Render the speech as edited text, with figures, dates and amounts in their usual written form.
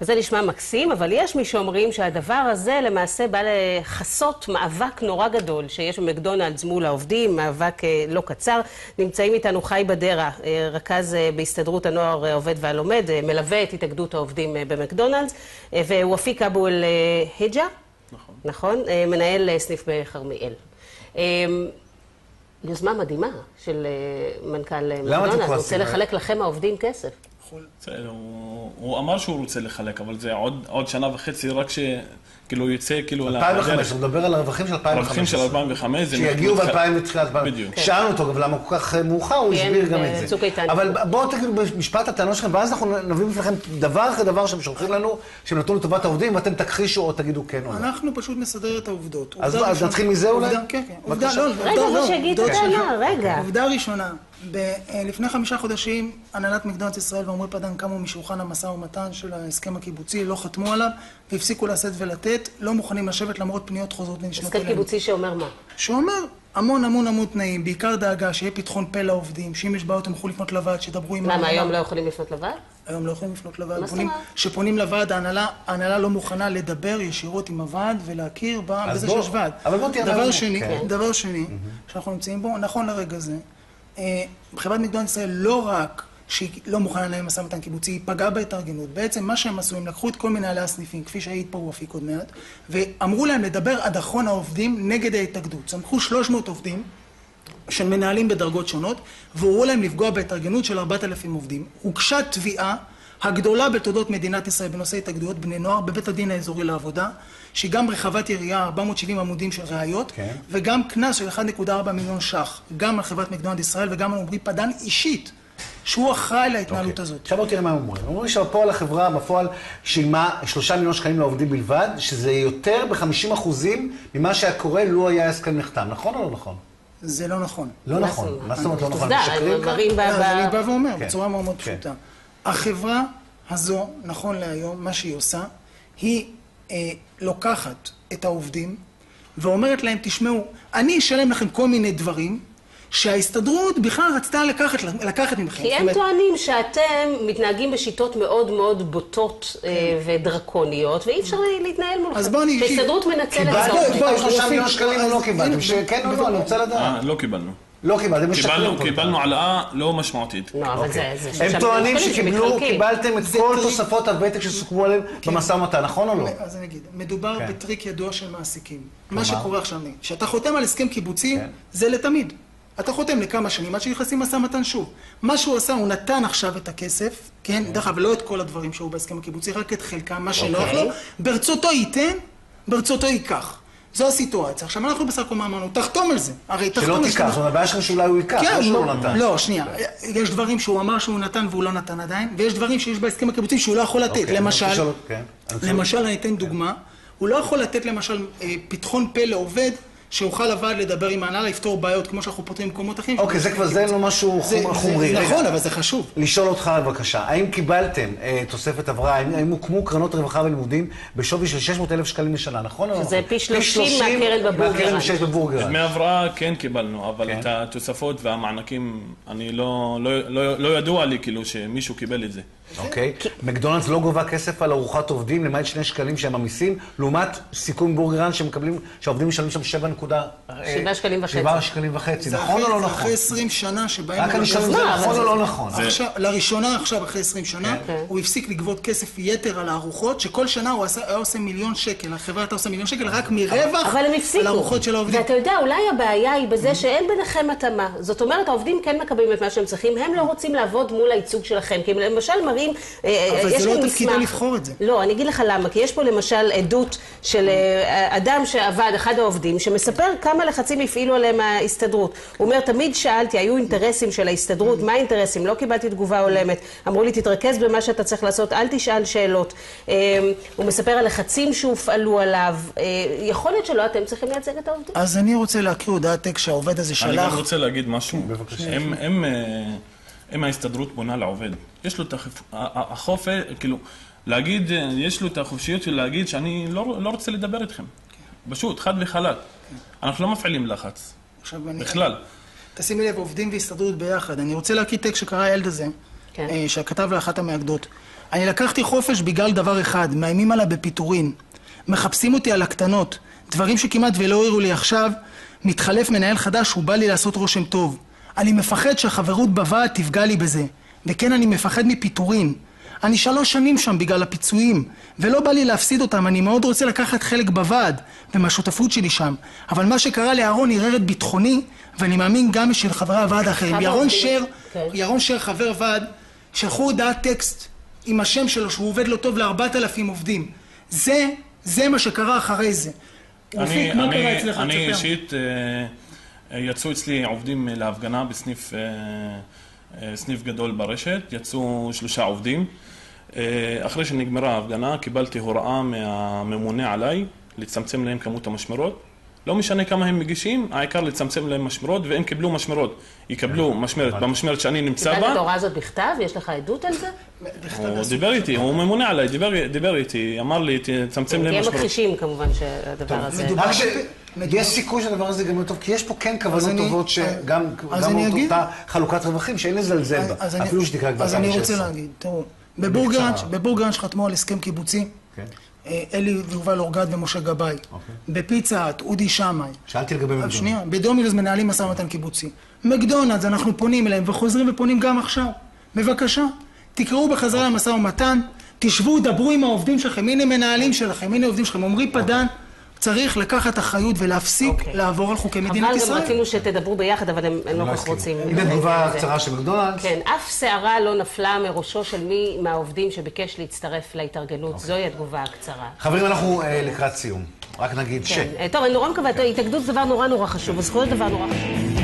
וזה נשמע מקסים, אבל יש מי שאומרים שהדבר הזה למעשה בא לחסות מאבק נורא גדול שיש במקדונלדס מול העובדים, מאבק לא קצר. נמצאים איתנו חי בדרה, רכז בהסתדרות הנוער העובד והלומד, מלווה את התאגדות העובדים במקדונלדס, וופיק אבו אל-היג'ה, נכון, מנהל סניף בכרמיאל. יוזמה מדהימה של מנכ"ל מקדונלדס, רוצה לחלק לכם העובדים כסף. הוא אמר שהוא רוצה לחלק, אבל זה עוד שנה וחצי, רק שכאילו יצא כאילו... 2005, הוא מדבר על הרווחים של 2005. הרווחים של 2005. שיגיעו ב-2000. בדיוק. שאלנו אותו, אבל למה כל כך מאוחר, הוא הסביר גם את זה. אבל בואו תגידו במשפט הטענות שלכם, ואז אנחנו נביא בפניכם דבר אחרי דבר שהם שולחים לנו, שהם נתנו לטובת העובדים, ואתם תכחישו או תגידו כן או לא. אנחנו פשוט נסדר את העובדות. אז נתחיל מזה אולי? כן, כן. רגע, בוא שיגיד את הטענה, רגע. עובדה ראשונה. לפני 5 חודשים, הנהלת מקדונלדס ישראל ועמרי פדן קמו משולחן המשא ומתן של ההסכם הקיבוצי, לא חתמו עליו, והפסיקו לשאת ולתת, לא מוכנים לשבת למרות פניות חוזרות ונשנות אלינו. הסכם קיבוצי שאומר מה? שאומר המון תנאים, בעיקר דאגה שיהיה פתחון פה לעובדים, שאם יש בעיות הם יכולים לפנות לוועד, שדברו עם... למה, היום לא יכולים לפנות לוועד? היום לא יכולים לפנות לוועד. מה זאת אומרת? שפונים לוועד, ההנהלה לא מוכנה לדבר ישירות עם הוועד ולהכיר בזה שיש ועד. דבר שני, שאנחנו נמצאים בו, נכון לרגע זה, חברת מקדונלדס ישראל לא רק שהיא לא מוכנה לנהל משא ומתן קיבוצי, היא פגעה בהתארגנות. בעצם מה שהם עשו, הם לקחו את כל מנהלי הסניפים, כפי שהיית פה ופיק עוד מעט, ואמרו להם לדבר עד אחרון העובדים נגד ההתאגדות. צמחו 300 עובדים של מנהלים בדרגות שונות, והורו להם לפגוע בהתארגנות של 4,000 עובדים. הוגשה תביעה הגדולה בתולדות מדינת ישראל בנושא התאגדויות בני נוער בבית הדין האזורי לעבודה, שהיא גם רחבת יריעה, 470 עמודים של ראיות, וגם קנס של 1.4 מיליון ש"ח, גם על חברת מקדונלדס ישראל וגם על עמרי פדן אישית, שהוא אחראי להתנהלות הזאת. עכשיו בוא תראה מה הם אומרים. אומרים שבפועל החברה, בפועל שילמה 3 מיליון שקלים לעובדים בלבד, שזה יותר ב-50% ממה שהיה קורה לו היה הסכם נחתם. נכון או לא נכון? זה לא נכון. לא נכון. מה זאת אומרת לא נכון? אני בא ואומר, בצורה מאוד פשוטה. החברה הזו, נכון להיום, מה שהיא עושה, היא לוקחת את העובדים ואומרת להם, תשמעו, אני אשלם לכם כל מיני דברים שההסתדרות בכלל רצתה לקחת ממכם. כי הם טוענים שאתם מתנהגים בשיטות מאוד מאוד בוטות ודרקוניות, ואי אפשר להתנהל מולכם. שההסתדרות מנצלת את זה. קיבלתם 3 מיליון שקלים או לא קיבלתם? כן או לא? אני רוצה לדעת. לא קיבלנו. לא קיבלתם, משקרים. קיבלנו העלאה לא משמעותית. הם טוענים שקיבלתם את כל תוספות הוותק שסוכמו עליהם במשא ומתן, נכון או לא? אז אני אגיד, מדובר בטריק ידוע של מעסיקים. מה שקורה עכשיו, שאתה חותם על הסכם קיבוצי, זה לתמיד. אתה חותם לכמה שנים, עד שנכנסים משא ומתן שוב. מה שהוא עשה, הוא נתן עכשיו את הכסף, כן? דרך אגב, לא את כל הדברים שהיו בהסכם הקיבוצי, רק את חלקם, מה שנוח לו. ברצותו ייתן, ברצותו ייקח. זו הסיטואציה. עכשיו, אנחנו בסך הכל אמרנו, תחתום על זה. הרי תחתום על זה. שלא תיקח, זאת הבעיה שלך שאולי הוא ייקח, לא שהוא לא נתן. לא, שנייה. יש דברים שהוא אמר שהוא נתן והוא לא נתן עדיין, ויש דברים שיש בהסכם הקיבוצי שהוא לא יכול לתת. למשל, אני אתן דוגמה, הוא לא יכול לתת למשל פתחון פה לעובד, שאוכל הוועד לדבר עם ההנהלה, לפתור בעיות כמו שאנחנו פותרים במקומות אחרים. אוקיי, זה כבר זה לא משהו חומרי. נכון, אבל זה חשוב. לשאול אותך בבקשה, האם קיבלתם תוספת הבראה, האם הוקמו קרנות רווחה ולימודים בשווי של 600,000 שקלים לשנה, נכון או לא? שזה פי 30 מהקרן שיש בבורגרן. דמי הבראה כן קיבלנו, אבל את התוספות והמענקים, אני לא ידוע לי כאילו שמישהו קיבל את זה. אוקיי. מקדונלדס לא גובה כסף על ארוחת עובדים, למעט 2 שקלים שהם המיסים, לעומת סיכום בורגרן שהעובדים משלמים שם 7 שקלים וחצי. 7 שקלים וחצי, נכון או לא נכון? זה אחרי 20 שנה שבהם... רק אני שואל אם זה נכון או לא נכון. לראשונה עכשיו, אחרי 20 שנה, הוא הפסיק לגבות כסף יתר על הארוחות, שכל שנה הוא היה עושה 1,000,000 שקל. החברה הייתה עושה 1,000,000 שקל רק מרווח על הארוחות של העובדים. ואתה יודע, אולי הבעיה היא בזה שאין ביניכם התאמה. זאת אומרת, העובדים כן מקבלים את מה שהם צריכים, הם לא רוצים לעבוד מול הייצוג שלכם, כי למשל מראים, אבל זה לא תפקידו לבחור את זה. לא, אני אגיד לך למה, כי יש פה למשל עדות של אדם שעבד, אחד העובדים, שמספר כמה לחצים הפעילו עליהם ההסתדרות. הוא אומר, תמיד שאלתי, היו אינטרסים של ההסתדרות, מה האינטרסים? לא קיבלתי תגובה הולמת. אמרו לי, תתרכז במה שאתה צריך לעשות, אל תשאל שאלות. הוא מספר על לחצים שהופעלו עליו. יכול להיות שלא אתם צריכים לייצג את העובדים? אז אני רוצה להקריא הודעת טקסט שהעובד הזה שלח. אני גם רוצה להגיד משהו. אם ההסתדרות בונה לעובד, יש לו את החופש, כאילו, להגיד, יש לו את החופשיות של להגיד שאני לא רוצה לדבר איתכם. פשוט, חד וחלק. אנחנו לא מפעילים לחץ. בכלל. תשימי לב, עובדים והסתדרות ביחד. אני רוצה להקריא טקסט שקרא הילד הזה. שכתב לאחת המאגדות. אני לקחתי חופש בגלל דבר אחד, מאיימים עליי בפיטורין. מחפשים אותי על הקטנות, דברים שכמעט ולא הראו לי עכשיו. מתחלף מנהל חדש, הוא בא לי לעשות רושם טוב. אני מפחד שהחברות בוועד תפגע לי בזה. וכן, אני מפחד מפיטורין. אני 3 שנים שם בגלל הפיצויים, ולא בא לי להפסיד אותם. אני מאוד רוצה לקחת חלק בוועד, ומהשותפות שלי שם. אבל מה שקרה לאהרון ערער את ביטחוני, ואני מאמין גם בשביל חברי הוועד האחרים. ירון שר, חבר ועד, שלחו הודעת טקסט עם השם שלו, שהוא עובד לא טוב ל4,000 עובדים. זה מה שקרה אחרי זה. אני אישית, יצאו אצלי עובדים להפגנה בסניף גדול ברשת, יצאו 3 עובדים. אחרי שנגמרה ההפגנה, קיבלתי הוראה מהממונה עליי לצמצם להם כמות המשמרות. לא משנה כמה הם מגישים, העיקר לצמצם להם משמרות, והם קיבלו משמרות. יקבלו משמרת במשמרת שאני נמצא בה. קיבלת את ההוראה הזאת בכתב? יש לך עדות על זה? הוא דיבר איתי, הוא ממונה עליי, דיבר איתי, אמר לי, תצמצם להם משמרות. תהיה מכחישים כמובן שהדבר הזה... יש סיכוי שהדבר הזה גם טוב, כי יש פה כן כוונות טובות שגם אותה חלוקת רווחים שאין לזלזל בה, אפילו שתקרא כבר. אז אני רוצה להגיד, תראו, בבורגראנץ' חתמו על הסכם קיבוצי, אלי ויובל אורגד ומשה גבאי. בפיצה האט, אודי שמאי. שאלתי לגבי מקדונלדס. שנייה, בדומינוס מנהלים משא ומתן קיבוצי. מקדונלדס, אנחנו פונים אליהם וחוזרים ופונים גם עכשיו. בבקשה, תקראו בחזרה למשא ומתן, תשבו, דברו עם העובדים שלכם, הנה מנהלים שלכם, הנה עובדים שלכם. עמרי פדן צריך לקחת אחריות ולהפסיק לעבור על חוקי מדינת ישראל. אבל גם רצינו שתדברו ביחד, אבל הם לא כך רוצים. הנה תגובה קצרה של מקדונלדס. כן, אף שערה לא נפלה מראשו של מי מהעובדים שביקש להצטרף להתארגנות. זוהי התגובה הקצרה. חברים, אנחנו לקראת סיום. רק נגיד ש... טוב, אני נורא מקווה, התאגדות זה דבר נורא חשוב, הזכויות דבר נורא חשוב.